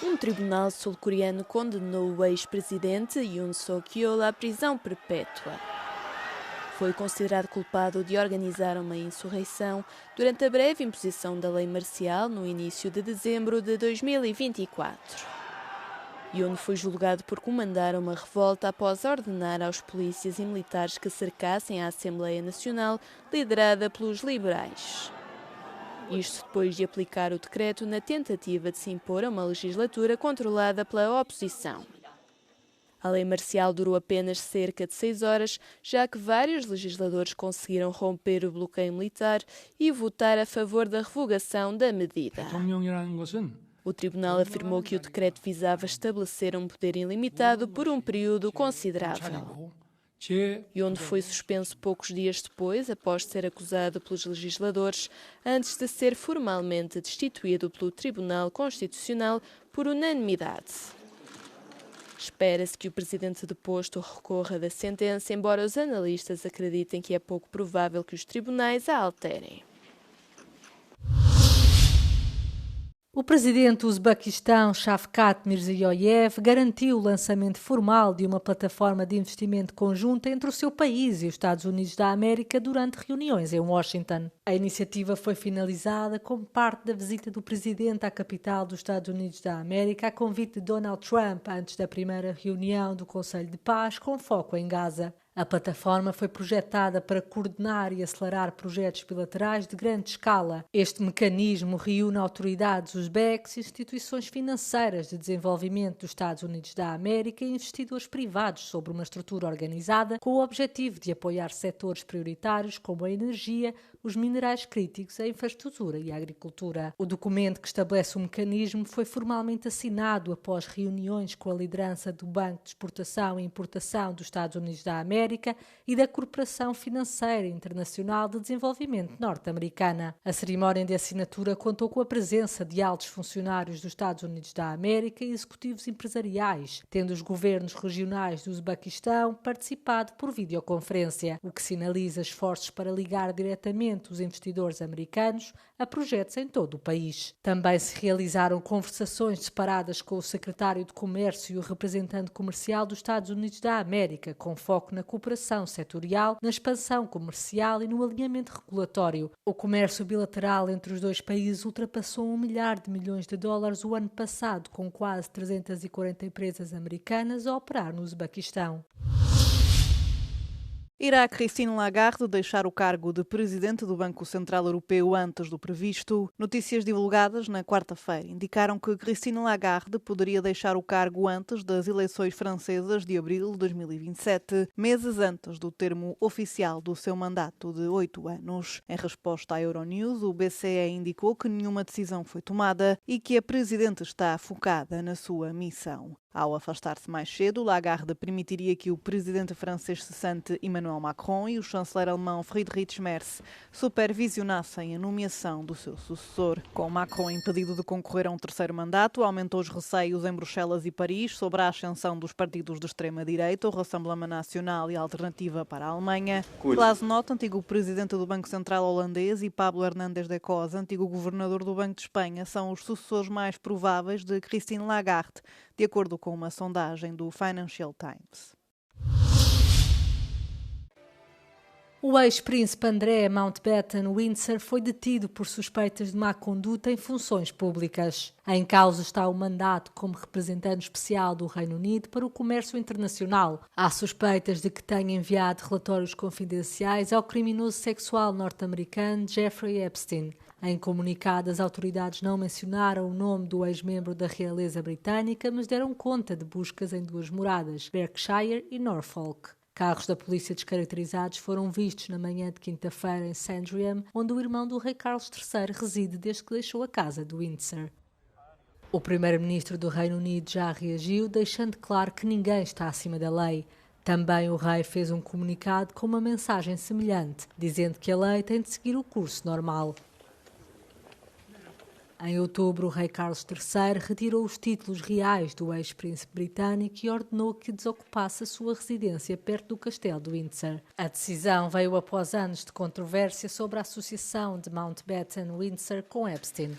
Um tribunal sul-coreano condenou o ex-presidente Yoon Suk-yeol à prisão perpétua. Foi considerado culpado de organizar uma insurreição durante a breve imposição da lei marcial no início de dezembro de 2024. Yoon foi julgado por comandar uma revolta após ordenar aos polícias e militares que cercassem a Assembleia Nacional, liderada pelos liberais. Isto depois de aplicar o decreto na tentativa de se impor a uma legislatura controlada pela oposição. A lei marcial durou apenas cerca de 6 horas, já que vários legisladores conseguiram romper o bloqueio militar e votar a favor da revogação da medida. O tribunal afirmou que o decreto visava estabelecer um poder ilimitado por um período considerável. Yoon foi suspenso poucos dias depois, após ser acusado pelos legisladores, antes de ser formalmente destituído pelo Tribunal Constitucional por unanimidade. Espera-se que o presidente deposto recorra da sentença, embora os analistas acreditem que é pouco provável que os tribunais a alterem. O presidente do Uzbequistão, Shavkat Mirziyoyev, garantiu o lançamento formal de uma plataforma de investimento conjunta entre o seu país e os Estados Unidos da América durante reuniões em Washington. A iniciativa foi finalizada como parte da visita do presidente à capital dos Estados Unidos da América a convite de Donald Trump antes da primeira reunião do Conselho de Paz com foco em Gaza. A plataforma foi projetada para coordenar e acelerar projetos bilaterais de grande escala. Este mecanismo reúne autoridades uzbeques, instituições financeiras de desenvolvimento dos Estados Unidos da América e investidores privados sobre uma estrutura organizada com o objetivo de apoiar setores prioritários como a energia, os minerais críticos, a infraestrutura e a agricultura. O documento que estabelece o mecanismo foi formalmente assinado após reuniões com a liderança do Banco de Exportação e Importação dos Estados Unidos da América e da Corporação Financeira Internacional de Desenvolvimento norte-americana. A cerimónia de assinatura contou com a presença de altos funcionários dos Estados Unidos da América e executivos empresariais, tendo os governos regionais do Uzbequistão participado por videoconferência, o que sinaliza esforços para ligar diretamente os investidores americanos a projetos em todo o país. Também se realizaram conversações separadas com o secretário de Comércio e o representante comercial dos Estados Unidos da América, com foco na cooperação setorial, na expansão comercial e no alinhamento regulatório. O comércio bilateral entre os dois países ultrapassou $1 milhar o ano passado, com quase 340 empresas americanas a operar no Uzbequistão. Irá Christine Lagarde deixar o cargo de presidente do Banco Central Europeu antes do previsto? Notícias divulgadas na quarta-feira indicaram que Christine Lagarde poderia deixar o cargo antes das eleições francesas de abril de 2027, meses antes do termo oficial do seu mandato de 8 anos. Em resposta à Euronews, o BCE indicou que nenhuma decisão foi tomada e que a presidente está focada na sua missão. Ao afastar-se mais cedo, Lagarde permitiria que o presidente francês cessante Emmanuel Macron e o chanceler alemão Friedrich Merz supervisionassem a nomeação do seu sucessor. Com Macron impedido de concorrer a um terceiro mandato, aumentou os receios em Bruxelas e Paris sobre a ascensão dos partidos de extrema-direita, o Rassemblement Nacional e a Alternativa para a Alemanha. Glasnost, antigo presidente do Banco Central holandês, e Pablo Hernández de Cos, antigo governador do Banco de Espanha, são os sucessores mais prováveis de Christine Lagarde, de acordo com uma sondagem do Financial Times. O ex-príncipe André Mountbatten-Windsor foi detido por suspeitas de má conduta em funções públicas. Em causa está o mandato como representante especial do Reino Unido para o comércio internacional. Há suspeitas de que tenha enviado relatórios confidenciais ao criminoso sexual norte-americano Jeffrey Epstein. Em comunicado, as autoridades não mencionaram o nome do ex-membro da realeza britânica, mas deram conta de buscas em 2 moradas, Berkshire e Norfolk. Carros da polícia descaracterizados foram vistos na manhã de quinta-feira em Sandringham, onde o irmão do rei Carlos III reside desde que deixou a casa de Windsor. O primeiro-ministro do Reino Unido já reagiu, deixando claro que ninguém está acima da lei. Também o rei fez um comunicado com uma mensagem semelhante, dizendo que a lei tem de seguir o curso normal. Em outubro, o rei Carlos III retirou os títulos reais do ex-príncipe britânico e ordenou que desocupasse a sua residência perto do castelo de Windsor. A decisão veio após anos de controvérsia sobre a associação de Mountbatten-Windsor com Epstein.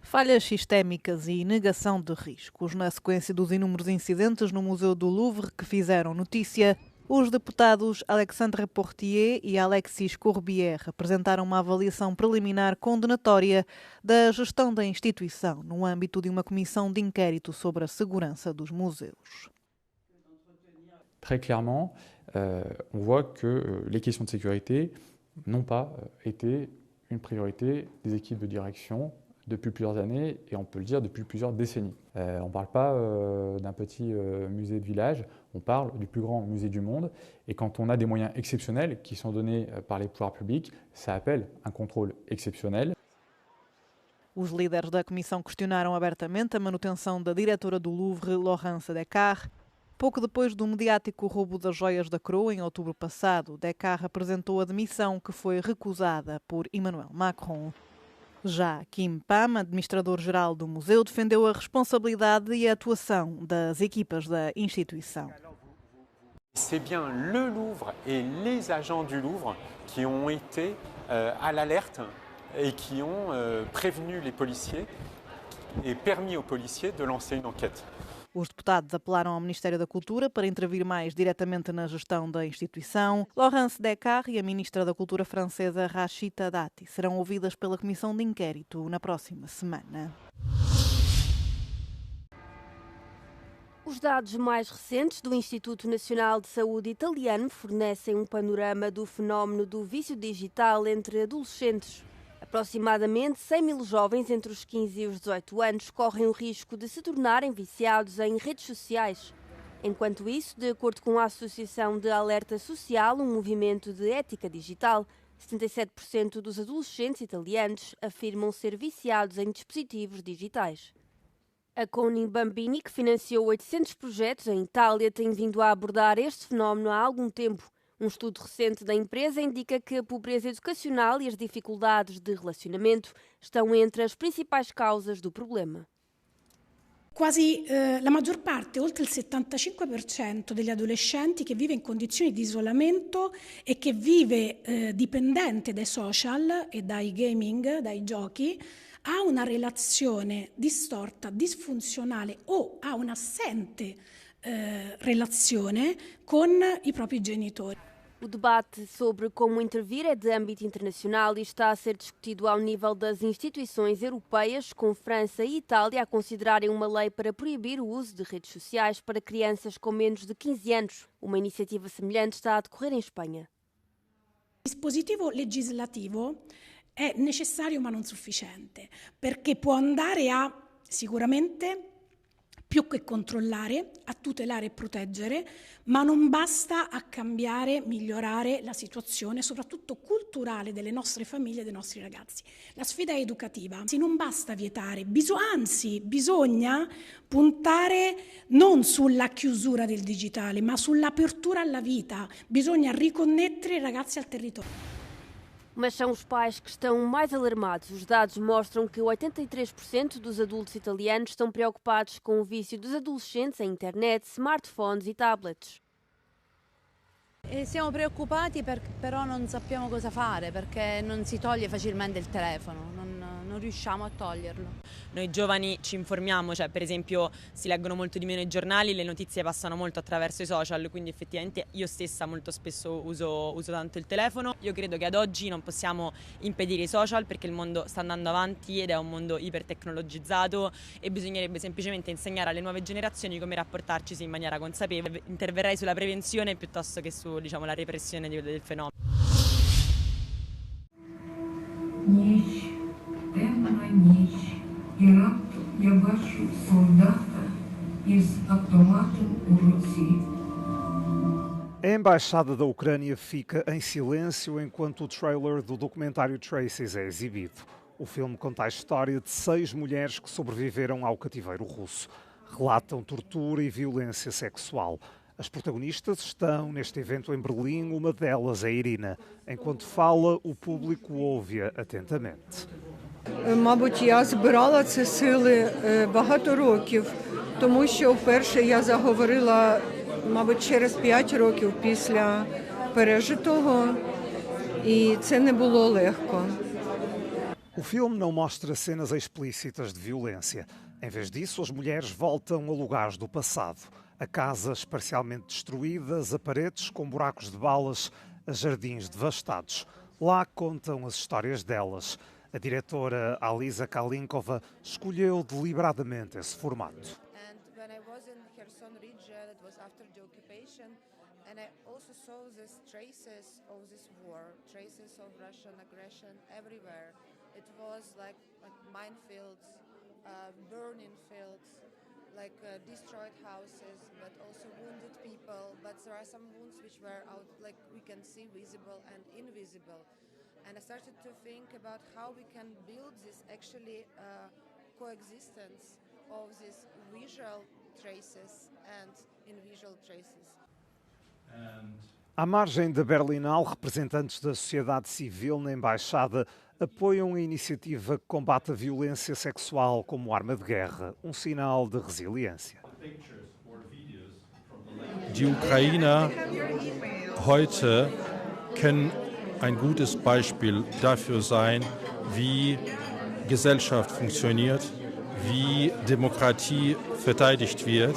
Falhas sistémicas e negação de riscos. Na sequência dos inúmeros incidentes no Museu do Louvre que fizeram notícia, os deputados Alexandre Portier e Alexis Corbière apresentaram uma avaliação preliminar condenatória da gestão da instituição no âmbito de uma comissão de inquérito sobre a segurança dos museus. Très clairement, on voit que les questions de sécurité n'ont pas été une priorité des équipes de direction depuis plusieurs années et on peut le dire depuis plusieurs décennies. On ne parle pas d'un petit musée de village, on parle du plus grand musée du monde et quand on a des moyens exceptionnels qui sont donnés par les pouvoirs publics, ça appelle un contrôle exceptionnel. Os líderes da comissão questionaram abertamente a manutenção da diretora do Louvre, Laurence Descartes. Pouco depois do mediático roubo das joias da coroa, em outubro passado, Descartes apresentou a demissão que foi recusada por Emmanuel Macron. Já Kim Pham, administrador-geral do museu, defendeu a responsabilidade e a atuação das equipas da instituição. C'est bien le Louvre et les agents du Louvre qui ont été à l'alerte et qui ont prévenu les policiers et permis aux policiers de lancer une enquête. Os deputados apelaram ao Ministério da Cultura para intervir mais diretamente na gestão da instituição. Laurence Descartes e a ministra da Cultura francesa Rachida Dati serão ouvidas pela comissão de inquérito na próxima semana. Os dados mais recentes do Instituto Nacional de Saúde italiano fornecem um panorama do fenómeno do vício digital entre adolescentes. Aproximadamente 100 mil jovens entre os 15 e os 18 anos correm o risco de se tornarem viciados em redes sociais. Enquanto isso, de acordo com a Associação de Alerta Social, um movimento de ética digital, 77% dos adolescentes italianos afirmam ser viciados em dispositivos digitais. A Coni Bambini, que financiou 800 projetos em Itália, tem vindo a abordar este fenómeno há algum tempo. Um estudo recente da empresa indica que a pobreza educacional e as dificuldades de relacionamento estão entre as principais causas do problema. Quasi la maggior parte, oltre il 75% degli adolescenti che vive in condizioni di isolamento e che vive dipendente dai social e dai gaming, dai giochi, ha una relazione distorta, disfunzionale o ha un'assente relazione con i propri genitori. O debate sobre como intervir é de âmbito internacional e está a ser discutido ao nível das instituições europeias, com França e Itália a considerarem uma lei para proibir o uso de redes sociais para crianças com menos de 15 anos. Uma iniciativa semelhante está a decorrer em Espanha. Il dispositivo legislativo è necessario ma non sufficiente, perché può andare a sicuramente più che controllare, a tutelare e proteggere, ma non basta a cambiare, migliorare la situazione, soprattutto culturale delle nostre famiglie e dei nostri ragazzi. La sfida è educativa, non basta vietare, anzi bisogna puntare non sulla chiusura del digitale, ma sull'apertura alla vita. Bisogna riconnettere i ragazzi al territorio. Mas são os pais que estão mais alarmados. Os dados mostram que 83% dos adultos italianos estão preocupados com o vício dos adolescentes em internet, smartphones e tablets. Siamo preoccupati però non sappiamo cosa fare perché non si toglie facilmente il telefono, non riusciamo a toglierlo. Noi giovani ci informiamo, cioè per esempio si leggono molto di meno i giornali, le notizie passano molto attraverso i social, quindi effettivamente io stessa molto spesso uso tanto il telefono. Io credo che ad oggi non possiamo impedire i social perché il mondo sta andando avanti ed è un mondo ipertecnologizzato e bisognerebbe semplicemente insegnare alle nuove generazioni come rapportarci in maniera consapevole. Interverrei sulla prevenzione piuttosto che su, diciamo, la repressione del fenomeno. Темна ніч, і раптом я бачу солдата із автоматом у руці. A embaixada da Ucrânia fica em silêncio enquanto o trailer do documentário Traces é exibido. O filme conta a história de 6 mulheres que sobreviveram ao cativeiro russo. Relatam tortura e violência sexual. As protagonistas estão neste evento em Berlim, uma delas é Irina. Enquanto fala, o público ouve-a atentamente. Мабуть, я збирала ці сили багато років, тому що вперше я заговорила, мабуть, через 5 років після пережитого, і це не було легко. O filme não mostra cenas explícitas de violência. Em vez disso, as mulheres voltam a lugares do passado. A casas parcialmente destruídas, a paredes com buracos de balas, a jardins devastados. Lá contam as histórias delas. A diretora Alisa Kalinkova escolheu deliberadamente esse formato. And I also saw these traces of this war, traces of Russian aggression everywhere. It was like minefields, burning fields, like destroyed houses, but also wounded people. But there are some wounds which were out, like we can see, visible and invisible. And I started to think about how we can build this actually coexistence of these visual traces and invisual traces. À margem da Berlinale, representantes da sociedade civil na Embaixada apoiam a iniciativa que combate a violência sexual como arma de guerra, um sinal de resiliência. Die Ukrainer heute können ein gutes Beispiel dafür sein, wie Gesellschaft funktioniert, wie Demokratie verteidigt wird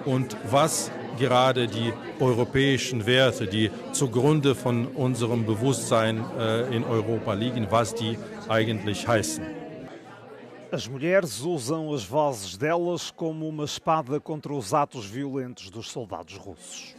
und was gerade die europäischen Werte, die zugrunde von unserem Bewusstsein in Europa liegen, was die eigentlich heißen. As mulheres usam as vozes delas como uma espada contra os atos violentos dos soldados russos.